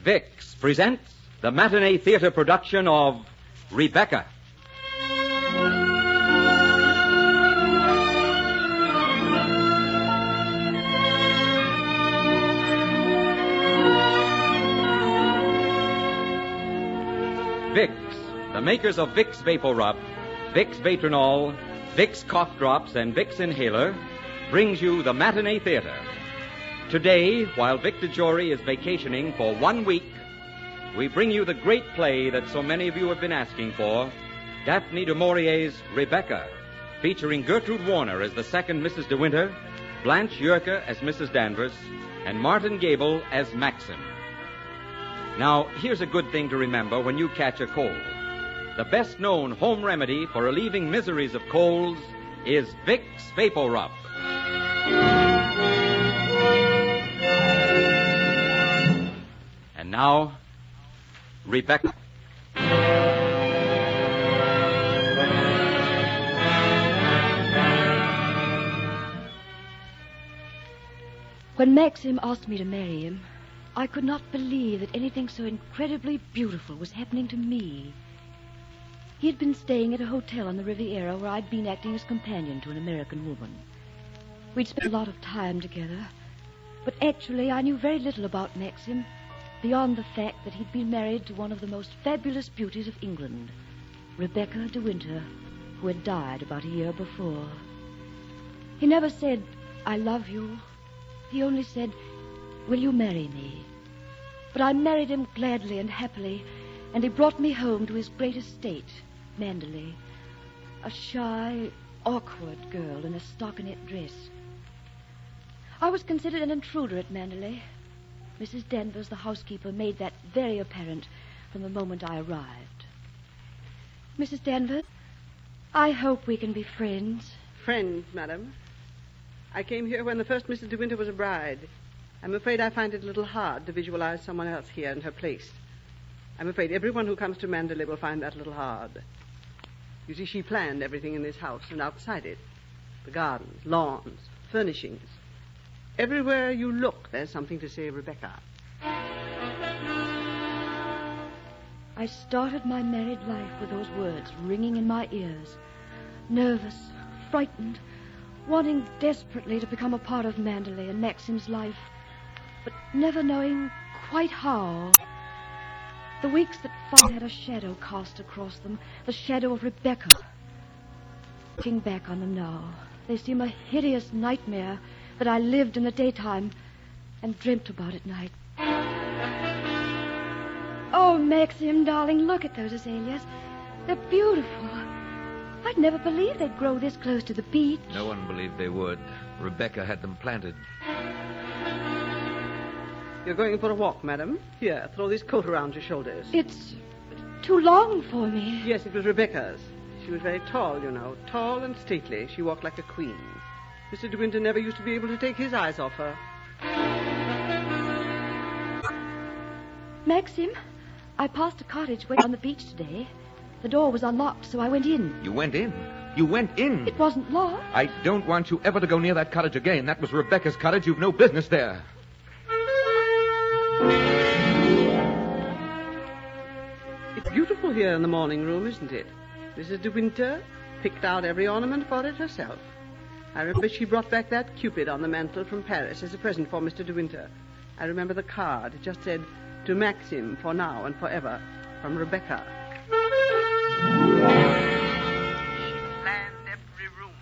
Vicks presents the Matinee Theater production of Rebecca. Vicks, the makers of Vicks Vapor Rub, Vicks Vatronol, Vicks Cough Drops, and Vicks Inhaler, brings you the Matinee Theater. Today, while Victor Jory is vacationing for 1 week, we bring you the great play that so many of you have been asking for, Daphne du Maurier's Rebecca, featuring Gertrude Warner as the second Mrs. De Winter, Blanche Yerke as Mrs. Danvers, and Martin Gable as Maxim. Now, here's a good thing to remember when you catch a cold. The best-known home remedy for relieving miseries of colds is Vicks Vapor Rub. And now, Rebecca. When Maxim asked me to marry him, I could not believe that anything so incredibly beautiful was happening to me. He had been staying at a hotel on the Riviera where I'd been acting as companion to an American woman. We'd spent a lot of time together, but actually I knew very little about Maxim, beyond the fact that he'd been married to one of the most fabulous beauties of England, Rebecca de Winter, who had died about a year before. He never said, "I love you." He only said, "Will you marry me?" But I married him gladly and happily, and he brought me home to his great estate, Mandalay, a shy, awkward girl in a stockinette dress. I was considered an intruder at Mandalay. Mrs. Danvers, the housekeeper, made that very apparent from the moment I arrived. Mrs. Danvers, I hope we can be friends. Friends, madam. I came here when the first Mrs. De Winter was a bride. I'm afraid I find it a little hard to visualize someone else here in her place. I'm afraid everyone who comes to Mandalay will find that a little hard. You see, she planned everything in this house and outside it. The gardens, lawns, furnishings. Everywhere you look, there's something to say Rebecca. I started my married life with those words ringing in my ears. Nervous, frightened, wanting desperately to become a part of Mandalay and Maxim's life, but never knowing quite how. The weeks that followed had a shadow cast across them, the shadow of Rebecca. Looking back on them now, they seem a hideous nightmare that I lived in the daytime and dreamt about at night. Oh, Maxim, darling, look at those azaleas. They're beautiful. I'd never believed they'd grow this close to the beach. No one believed they would. Rebecca had them planted. You're going for a walk, madam? Here, throw this coat around your shoulders. It's too long for me. Yes, it was Rebecca's. She was very tall, you know, tall and stately. She walked like a queen. Mr. De Winter never used to be able to take his eyes off her. Maxim, I passed a cottage way on the beach today. The door was unlocked, so I went in. You went in? You went in? It wasn't locked. I don't want you ever to go near that cottage again. That was Rebecca's cottage. You've no business there. It's beautiful here in the morning room, isn't it? Mrs. De Winter picked out every ornament for it herself. I remember she brought back that Cupid on the mantel from Paris as a present for Mr. De Winter. I remember the card. It just said, "To Maxim, for now and forever, from Rebecca." She planned every room.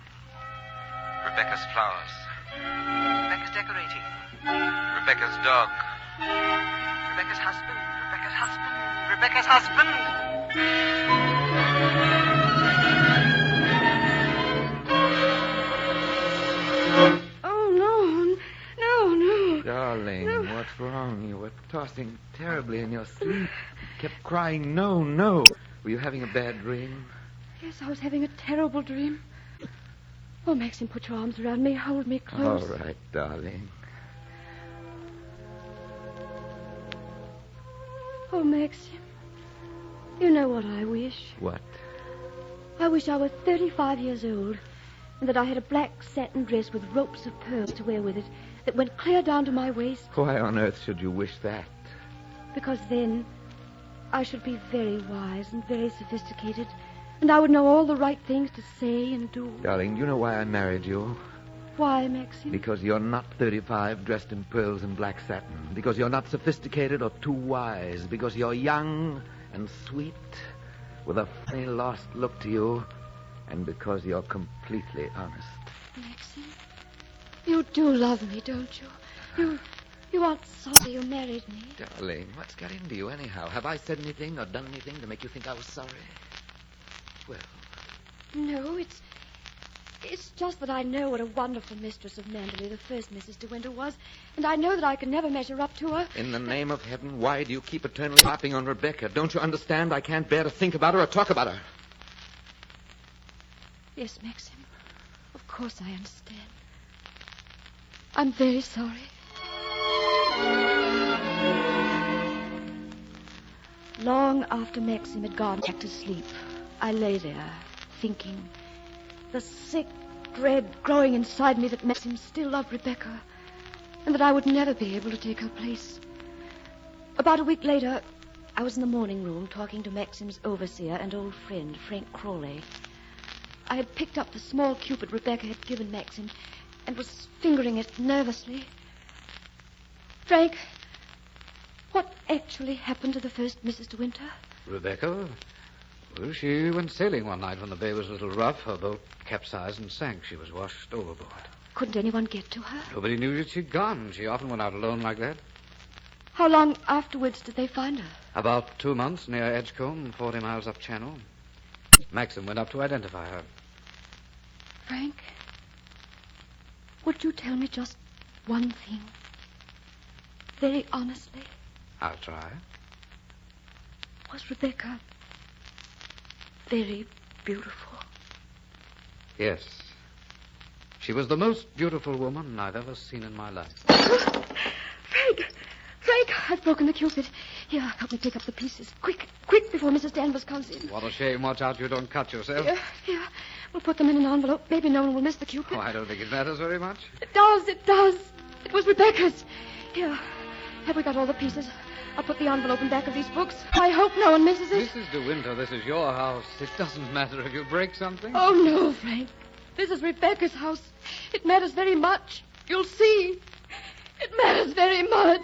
Rebecca's flowers. Rebecca's decorating. Rebecca's dog. Rebecca's husband. Rebecca's husband. Rebecca's husband. Darling, no. What's wrong? You were tossing terribly in your sleep. You kept crying, "No, no." Were you having a bad dream? Yes, I was having a terrible dream. Oh, Maxim, put your arms around me. Hold me close. All right, darling. Oh, Maxim, you know what I wish? What? I wish I were 35 years old and that I had a black satin dress with ropes of pearls to wear with it that went clear down to my waist. Why on earth should you wish that? Because then I should be very wise and very sophisticated, and I would know all the right things to say and do. Darling, you know why I married you? Why, Maxim? Because you're not 35, dressed in pearls and black satin. Because you're not sophisticated or too wise. Because you're young and sweet, with a funny lost look to you. And because you're completely honest. Maxim, you do love me, don't you? You aren't sorry you married me. Darling, what's got into you anyhow? Have I said anything or done anything to make you think I was sorry? Well... No, it's just that I know what a wonderful mistress of Mandalay the first Mrs. De Winter was, and I know that I can never measure up to her. In the name of heaven, why do you keep eternally harping on Rebecca? Don't you understand? I can't bear to think about her or talk about her. Yes, Maxim. Of course I understand. I'm very sorry. Long after Maxim had gone back to sleep, I lay there, thinking, the sick dread growing inside me that Maxim still loved Rebecca, and that I would never be able to take her place. About a week later, I was in the morning room talking to Maxim's overseer and old friend, Frank Crawley. I had picked up the small cupid Rebecca had given Maxim and was fingering it nervously. Frank, what actually happened to the first Mrs. De Winter? Rebecca? Well, she went sailing one night when the bay was a little rough. Her boat capsized and sank. She was washed overboard. Couldn't anyone get to her? Nobody knew that she'd gone. She often went out alone like that. How long afterwards did they find her? About 2 months near Edgecombe, 40 miles up channel. Maxim went up to identify her. Frank, would you tell me just one thing? Very honestly. I'll try. Was Rebecca very beautiful? Yes. She was the most beautiful woman I've ever seen in my life. Frank, I've broken the cupid. Here, help me pick up the pieces. Quick, before Mrs. Danvers comes in. What a shame. Watch out you don't cut yourself. Here. We'll put them in an envelope. Maybe no one will miss the cupid. Oh, I don't think it matters very much. It does. It was Rebecca's. Here, have we got all the pieces? I'll put the envelope in back of these books. I hope no one misses it. Mrs. De Winter, this is your house. It doesn't matter if you break something. Oh, no, Frank. This is Rebecca's house. It matters very much. You'll see. It matters very much.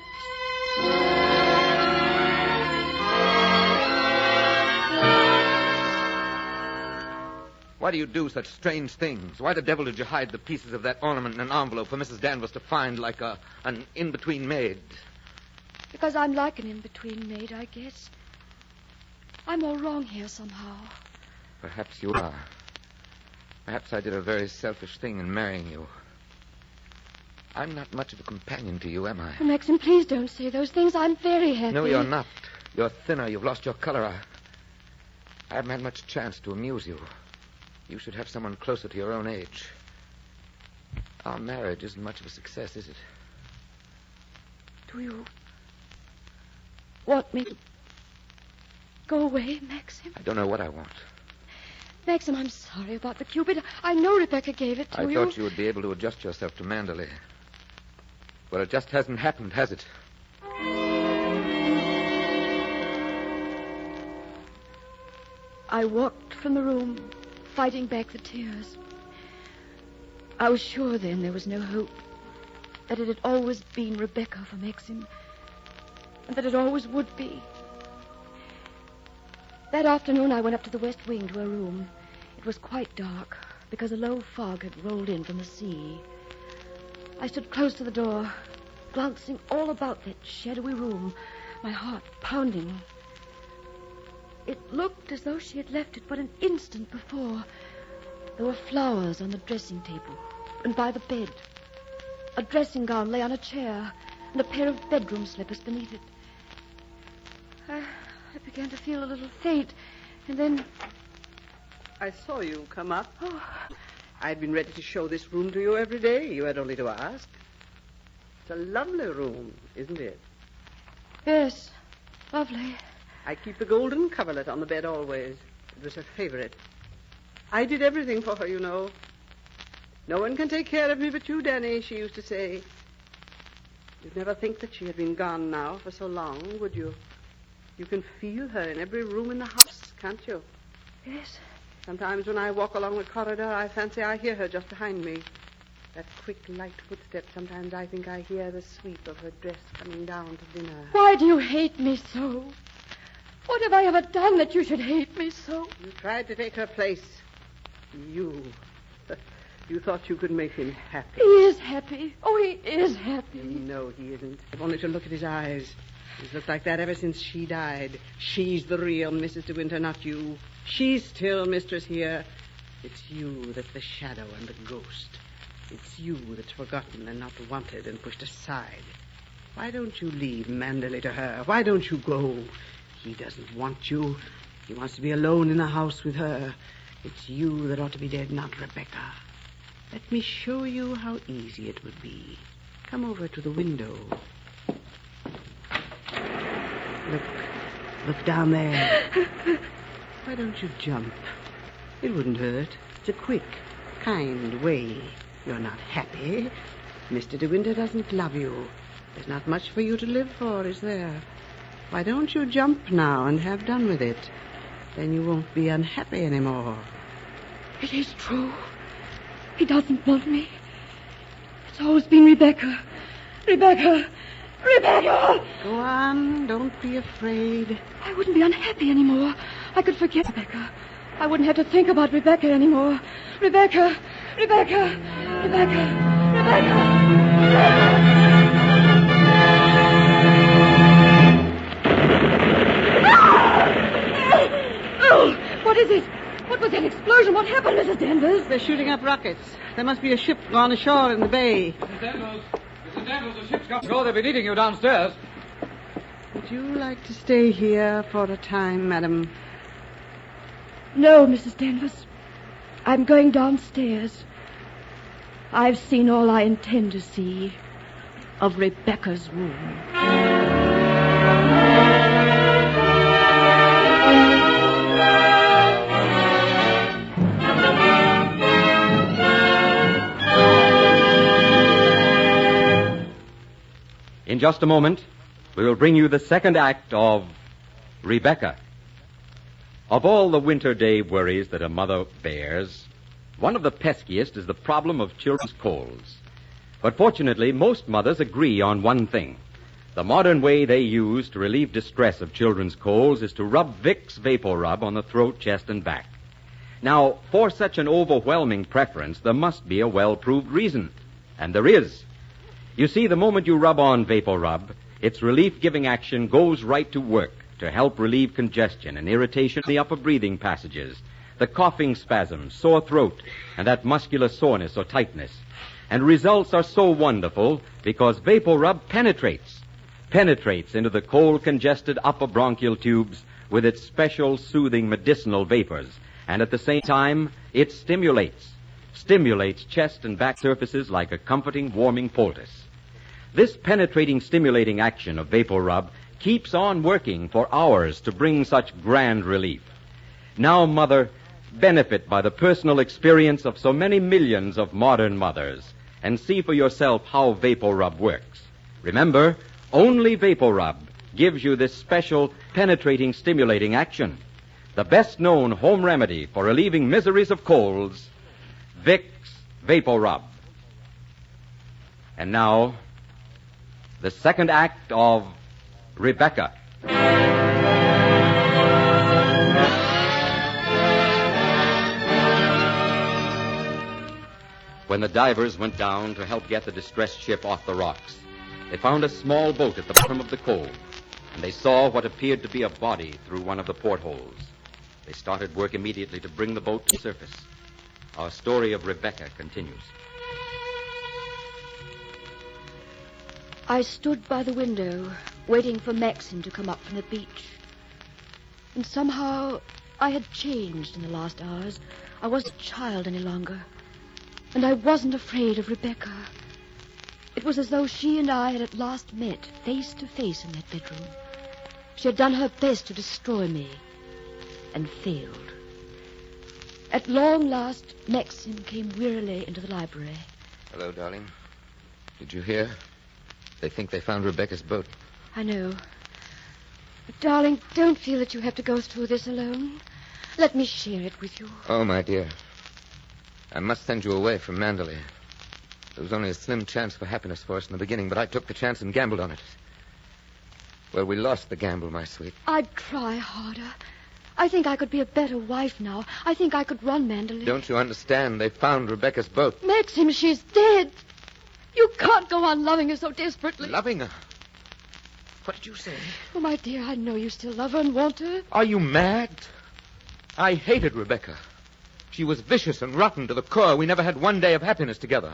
Why do you do such strange things? Why the devil did you hide the pieces of that ornament in an envelope for Mrs. Danvers to find like an in-between maid? Because I'm like an in-between maid, I guess. I'm all wrong here somehow. Perhaps you are. Perhaps I did a very selfish thing in marrying you. I'm not much of a companion to you, am I? Oh, Maxim, please don't say those things. I'm very happy. No, you're not. You're thinner. You've lost your color. I haven't had much chance to amuse you. You should have someone closer to your own age. Our marriage isn't much of a success, is it? Do you want me to go away, Maxim? I don't know what I want. Maxim, I'm sorry about the cupid. I know Rebecca gave it to you. I thought you would be able to adjust yourself to Mandalay. Well, it just hasn't happened, has it? I walked from the room, fighting back the tears. I was sure then there was no hope, that it had always been Rebecca for Maxim, and that it always would be. That afternoon I went up to the west wing to her room. It was quite dark, because a low fog had rolled in from the sea. I stood close to the door, glancing all about that shadowy room, my heart pounding. It looked as though she had left it but an instant before. There were flowers on the dressing table and by the bed. A dressing gown lay on a chair, and a pair of bedroom slippers beneath it. I began to feel a little faint, and then... I saw you come up. Oh, I'd been ready to show this room to you every day. You had only to ask. It's a lovely room, isn't it? yes, lovely. I keep the golden coverlet on the bed always. It was her favorite. I did everything for her, you know. No one can take care of me but you, Danny, she used to say. You'd never think that she had been gone now for so long, would you? You can feel her in every room in the house, can't you? Yes. Sometimes when I walk along the corridor, I fancy I hear her just behind me. That quick, light footstep, sometimes I think I hear the sweep of her dress coming down to dinner. Why do you hate me so? What have I ever done that you should hate me so? You tried to take her place. You. You thought you could make him happy. He is happy. Oh, he is happy. No, he isn't. If only to look at his eyes. He's looked like that ever since she died. She's the real Mrs. De Winter, not you. She's still mistress here. It's you that's the shadow and the ghost. It's you that's forgotten and not wanted and pushed aside. Why don't you leave Manderley to her? Why don't you go? He doesn't want you. He wants to be alone in the house with her. It's you that ought to be dead, not Rebecca. Let me show you how easy it would be. Come over to the window. Look down there. Why don't you jump? It wouldn't hurt. It's a quick, kind way. You're not happy. Mr. De Winter doesn't love you. There's not much for you to live for, is there? Why don't you jump now and have done with it? Then you won't be unhappy anymore. It is true. He doesn't want me. It's always been Rebecca. Rebecca! Rebecca! Go on. Don't be afraid. I wouldn't be unhappy anymore. I could forget Rebecca. I wouldn't have to think about Rebecca anymore. Rebecca! Rebecca! Rebecca! Rebecca! Oh! What is it? What was that explosion? What happened, Mrs. Danvers? They're shooting up rockets. There must be a ship gone ashore in the bay. Mrs. Danvers, the ship's got to go. They'll be needing you downstairs. Would you like to stay here for a time, madam? No, Mrs. Danvers. I'm going downstairs. I've seen all I intend to see of Rebecca's room. In just a moment, we will bring you the second act of Rebecca. Of all the winter day worries that a mother bears, one of the peskiest is the problem of children's colds. But fortunately, most mothers agree on one thing. The modern way they use to relieve distress of children's colds is to rub Vicks Vapor Rub on the throat, chest, and back. Now, for such an overwhelming preference, there must be a well-proved reason. And there is. You see, the moment you rub on Vapor Rub, its relief-giving action goes right to work to help relieve congestion and irritation in the upper breathing passages, the coughing spasms, sore throat, and that muscular soreness or tightness. And results are so wonderful because Vapor Rub penetrates into the cold, congested upper bronchial tubes with its special soothing medicinal vapors. And at the same time, it stimulates chest and back surfaces like a comforting, warming poultice. This penetrating, stimulating action of Vapor Rub keeps on working for hours to bring such grand relief. Now, Mother, benefit by the personal experience of so many millions of modern mothers and see for yourself how Vapor Rub works. Remember, only Vapor Rub gives you this special penetrating, stimulating action. The best-known home remedy for relieving miseries of colds, Vicks Vapor Rub. And now, the second act of Rebecca. When the divers went down to help get the distressed ship off the rocks, they found a small boat at the bottom of the cove, and they saw what appeared to be a body through one of the portholes. They started work immediately to bring the boat to the surface. Our story of Rebecca continues. I stood by the window, waiting for Maxim to come up from the beach. And somehow I had changed in the last hours. I wasn't a child any longer. And I wasn't afraid of Rebecca. It was as though she and I had at last met, face to face in that bedroom. She had done her best to destroy me, and failed. At long last, Maxim came wearily into the library. Hello, darling. Did you hear? They think they found Rebecca's boat. I know. But, darling, don't feel that you have to go through this alone. Let me share it with you. Oh, my dear. I must send you away from Mandalay. There was only a slim chance for happiness for us in the beginning, but I took the chance and gambled on it. Well, we lost the gamble, my sweet. I'd try harder. I think I could be a better wife now. I think I could run Mandalay. Don't you understand? They found Rebecca's boat. Maxim, she's dead. You can't go on loving her so desperately. Loving her? What did you say? Oh, my dear, I know you still love her and want her. Are you mad? I hated Rebecca. She was vicious and rotten to the core. We never had one day of happiness together.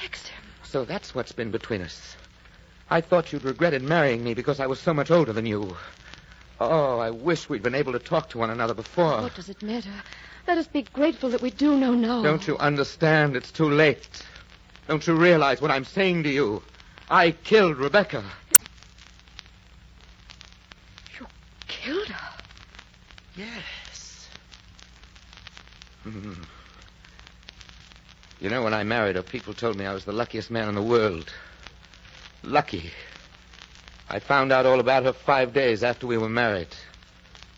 Maxim. So that's what's been between us. I thought you'd regretted marrying me because I was so much older than you. Oh, I wish we'd been able to talk to one another before. What does it matter? Let us be grateful that we do know now. Don't you understand? It's too late. Don't you realize what I'm saying to you? I killed Rebecca. You killed her? Yes. You know, when I married her, people told me I was the luckiest man in the world. Lucky. I found out all about her 5 days after we were married.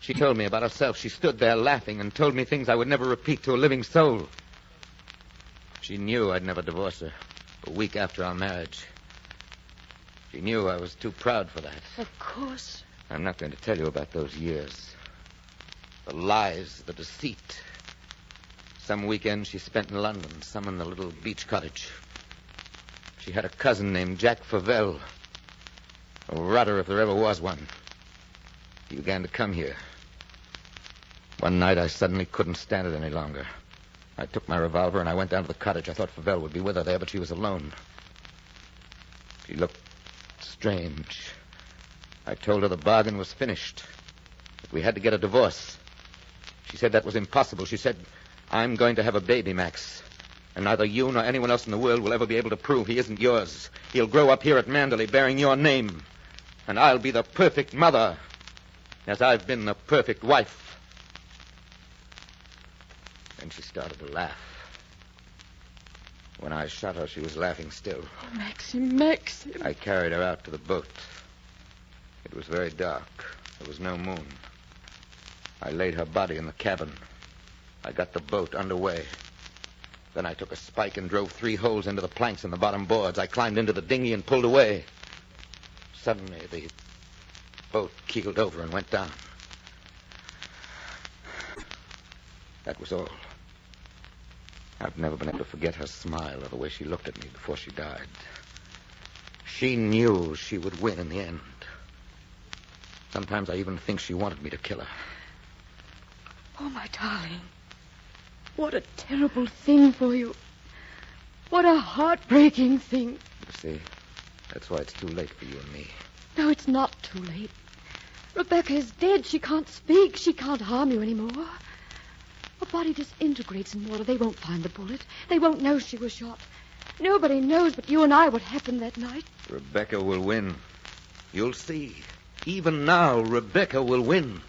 She told me about herself. She stood there laughing and told me things I would never repeat to a living soul. She knew I'd never divorce her. A week after our marriage. She knew I was too proud for that. Of course. I'm not going to tell you about those years. The lies, the deceit. Some weekends she spent in London, some in the little beach cottage. She had a cousin named Jack Favell. A rotter if there ever was one. He began to come here. One night I suddenly couldn't stand it any longer. I took my revolver and I went down to the cottage. I thought Favell would be with her there, but she was alone. She looked strange. I told her the bargain was finished. That we had to get a divorce. She said that was impossible. She said, I'm going to have a baby, Max. And neither you nor anyone else in the world will ever be able to prove he isn't yours. He'll grow up here at Mandalay bearing your name. And I'll be the perfect mother, as I've been the perfect wife. Then she started to laugh. When I shot her, she was laughing still. Oh, Maxim. I carried her out to the boat. It was very dark. There was no moon. I laid her body in the cabin. I got the boat underway. Then I took a spike and drove 3 holes into the planks in the bottom boards. I climbed into the dinghy and pulled away. Suddenly, the boat keeled over and went down. That was all. I've never been able to forget her smile or the way she looked at me before she died. She knew she would win in the end. Sometimes I even think she wanted me to kill her. Oh, my darling. What a terrible thing for you. What a heartbreaking thing. You see, that's why it's too late for you and me. No, it's not too late. Rebecca is dead. She can't speak. She can't harm you anymore. Her body disintegrates in water. They won't find the bullet. They won't know she was shot. Nobody knows but you and I what happened that night. Rebecca will win. You'll see. Even now, Rebecca will win.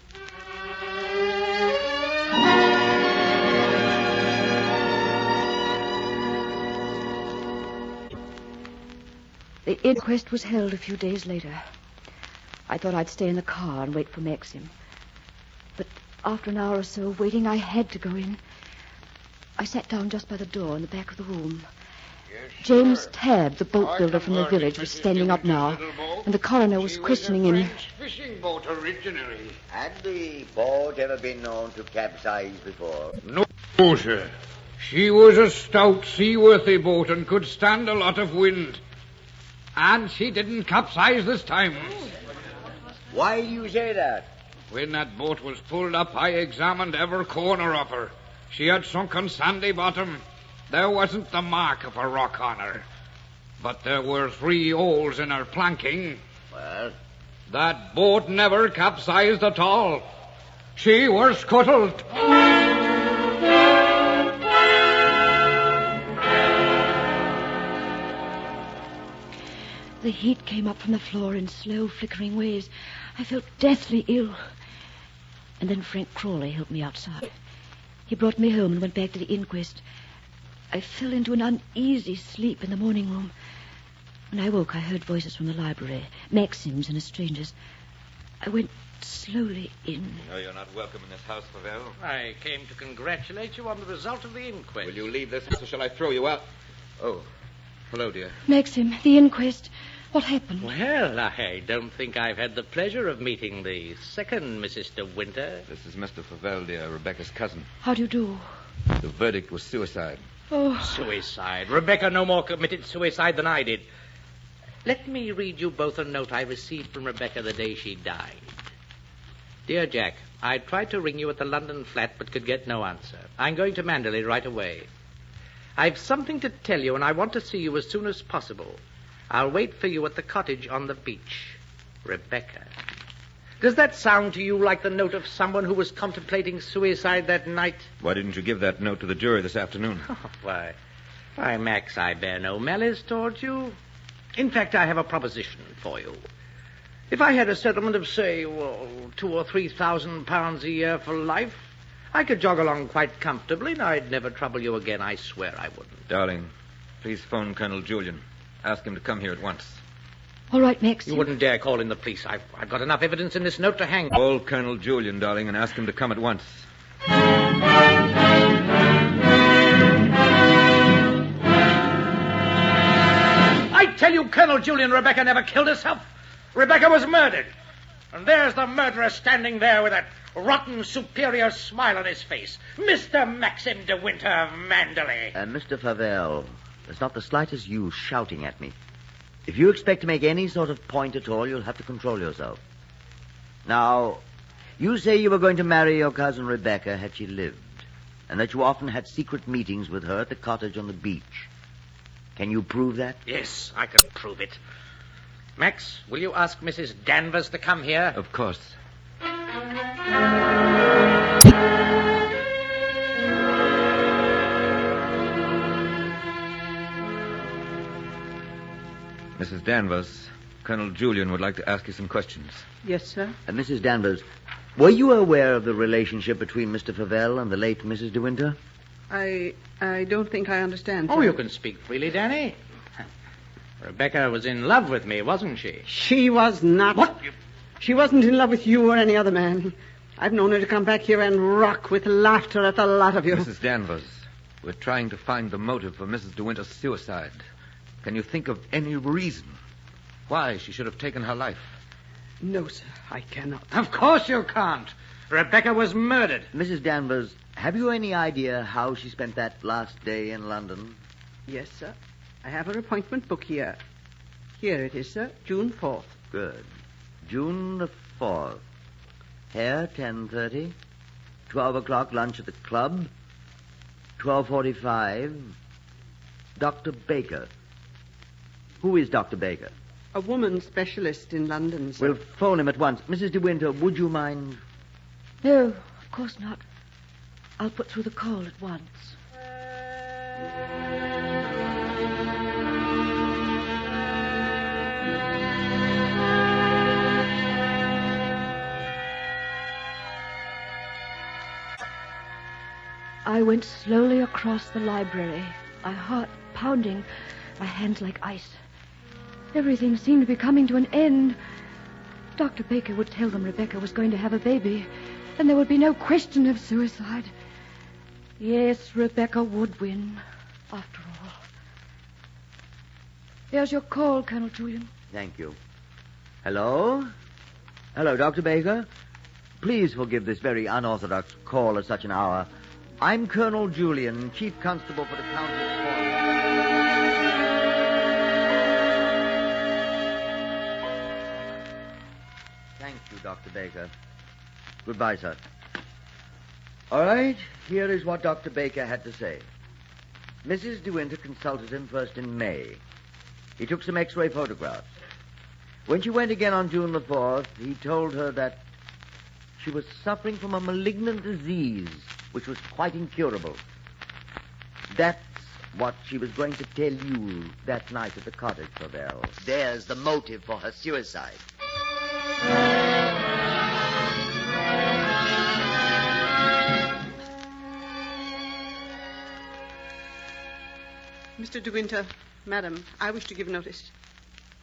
The inquest was held a few days later. I thought I'd stay in the car and wait for Maxim. But after an hour or so of waiting, I had to go in. I sat down just by the door in the back of the room. Yes, James sir. Tabb, the boat builder from the village, was standing up now, and the coroner was questioning him. French fishing boat originally. Had the boat ever been known to capsize before? No, sir. She was a stout, seaworthy boat and could stand a lot of wind. And she didn't capsize this time. Why do you say that? When that boat was pulled up, I examined every corner of her. She had sunken sandy bottom. There wasn't the mark of a rock on her. But there were 3 holes in her planking. Well? That boat never capsized at all. She was scuttled. The heat came up from the floor in slow, flickering waves. I felt deathly ill. And then Frank Crawley helped me outside. He brought me home and went back to the inquest. I fell into an uneasy sleep in the morning room. When I woke, I heard voices from the library, Maxim's and a stranger's. I went slowly in. No, you're not welcome in this house, Pavel. I came to congratulate you on the result of the inquest. Will you leave this house or shall I throw you out? Oh, hello, dear. Maxim, the inquest. What happened? Well, I don't think I've had the pleasure of meeting the second Mrs. De Winter. This is Mr. Pavel, dear, Rebecca's cousin. How do you do? The verdict was suicide. Oh. Suicide. Rebecca no more committed suicide than I did. Let me read you both a note I received from Rebecca the day she died. Dear Jack, I tried to ring you at the London flat but could get no answer. I'm going to Mandalay right away. I've something to tell you and I want to see you as soon as possible. I'll wait for you at the cottage on the beach. Rebecca. Does that sound to you like the note of someone who was contemplating suicide that night? Why didn't you give that note to the jury this afternoon? Oh, why, Max, I bear no malice towards you. In fact, I have a proposition for you. If I had a settlement of, say, £2,000 or £3,000 a year for life, I could jog along quite comfortably and I'd never trouble you again. I swear I wouldn't. Darling, please phone Colonel Julian. Ask him to come here at once. All right, Max. You wouldn't dare call in the police. I've got enough evidence in this note to hang. Call Colonel Julian, darling, and ask him to come at once. I tell you, Colonel Julian, Rebecca never killed herself. Rebecca was murdered. And there's the murderer standing there with that rotten, superior smile on his face. Mr. Maxim De Winter of Mandalay. Mr. Favel, there's not the slightest use shouting at me. If you expect to make any sort of point at all, you'll have to control yourself. Now, you say you were going to marry your cousin Rebecca had she lived, and that you often had secret meetings with her at the cottage on the beach. Can you prove that? Yes, I can prove it. Max, will you ask Mrs. Danvers to come here? Of course. Mrs. Danvers, Colonel Julian would like to ask you some questions. Yes, sir. Mrs. Danvers, were you aware of the relationship between Mr. Favel and the late Mrs. De Winter? I don't think I understand, sir. Oh, you can speak freely, Danny. Rebecca was in love with me, wasn't she? She was not. What? She wasn't in love with you or any other man. I've known her to come back here and rock with laughter at the lot of you. Mrs. Danvers, we're trying to find the motive for Mrs. De Winter's suicide. Can you think of any reason why she should have taken her life? No, sir, I cannot. Of course you can't. Rebecca was murdered. Mrs. Danvers, have you any idea how she spent that last day in London? Yes, sir. I have her appointment book here. Here it is, sir. June 4th. Good. June the 4th. Hair, 10:30. 12 o'clock, lunch at the club. 12:45. Dr. Baker. Who is Dr. Baker? A woman specialist in London, sir. We'll phone him at once. Mrs. De Winter, would you mind? No, of course not. I'll put through the call at once. I went slowly across the library, my heart pounding, my hands like ice. Everything seemed to be coming to an end. Dr. Baker would tell them Rebecca was going to have a baby, and there would be no question of suicide. Yes, Rebecca would win, after all. There's your call, Colonel Julian. Thank you. Hello? Hello, Dr. Baker. Please forgive this very unorthodox call at such an hour. I'm Colonel Julian, Chief Constable for the County of Cornwall. Thank you, Dr. Baker. Goodbye, sir. All right, here is what Dr. Baker had to say. Mrs. De Winter consulted him first in May. He took some X-ray photographs. When she went again on June the 4th, he told her that she was suffering from a malignant disease which was quite incurable. That's what she was going to tell you that night at the cottage, Pavel. There's the motive for her suicide. Mr. De Winter, madam, I wish to give notice.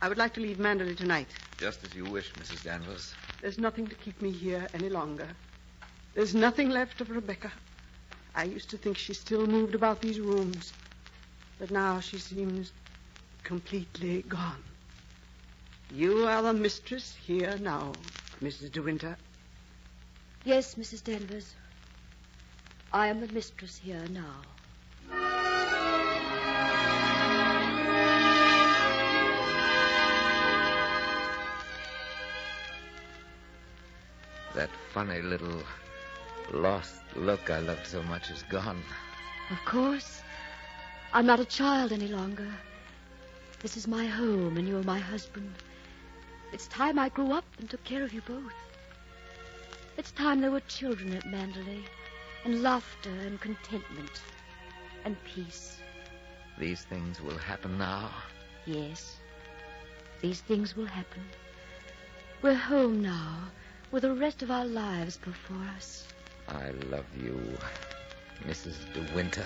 I would like to leave Mandalay tonight. Just as you wish, Mrs. Danvers. There's nothing to keep me here any longer. There's nothing left of Rebecca. I used to think she still moved about these rooms, but now she seems completely gone. You are the mistress here now, Mrs. De Winter. Yes, Mrs. Danvers. I am the mistress here now. That funny little lost look I loved so much is gone. Of course. I'm not a child any longer. This is my home, and you're my husband. It's time I grew up and took care of you both. It's time there were children at Mandalay, and laughter and contentment and peace. These things will happen now. Yes, these things will happen. We're home now, with the rest of our lives before us. I love you, Mrs. De Winter.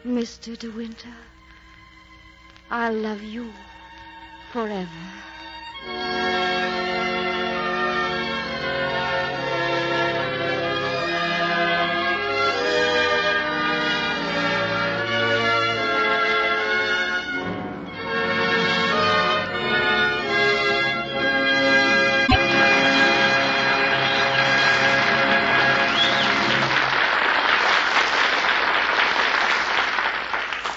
Mr. De Winter, I love you forever.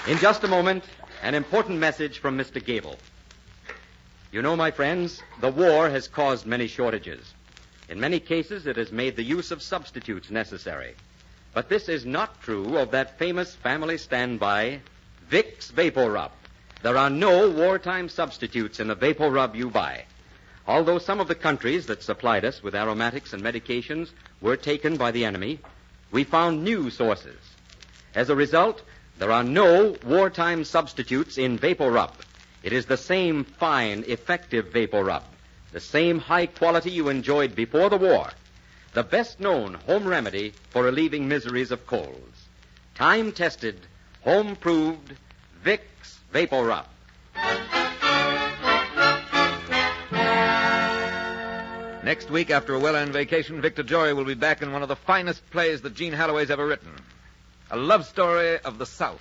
In just a moment, an important message from Mr. Gable. You know, my friends, the war has caused many shortages. In many cases, it has made the use of substitutes necessary. But this is not true of that famous family standby, Vicks Vapor Rub. There are no wartime substitutes in the Vapor Rub you buy. Although some of the countries that supplied us with aromatics and medications were taken by the enemy, we found new sources. As a result, there are no wartime substitutes in Vapor Rub. It is the same fine, effective Vapor Rub, the same high quality you enjoyed before the war, the best-known home remedy for relieving miseries of colds. Time-tested, home-proved Vicks Vapor Rub. Next week, after a well-earned vacation, Victor Jory will be back in one of the finest plays that Gene Halloway's ever written. A love story of the South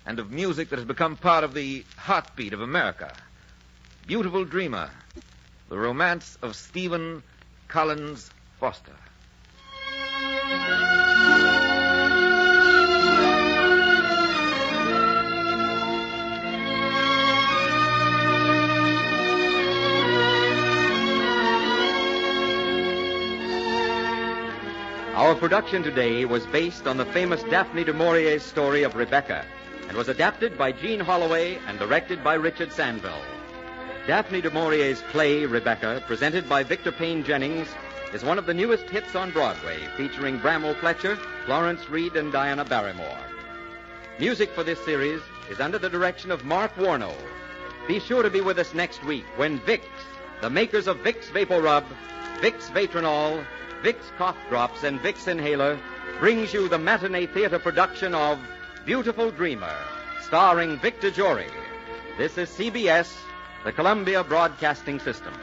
and of music that has become part of the heartbeat of America. Beautiful Dreamer, the romance of Stephen Collins Foster. Our production today was based on the famous Daphne du Maurier's story of Rebecca and was adapted by Gene Holloway and directed by Richard Sandville. Daphne du Maurier's play, Rebecca, presented by Victor Payne Jennings, is one of the newest hits on Broadway, featuring Bramwell Fletcher, Florence Reed, and Diana Barrymore. Music for this series is under the direction of Mark Warno. Be sure to be with us next week when Vicks, the makers of Vicks Vapor Rub, Vicks Vatronol, Vicks Cough Drops, and Vicks Inhaler, brings you the matinee theater production of Beautiful Dreamer, starring Victor Jory. This is CBS, the Columbia Broadcasting System.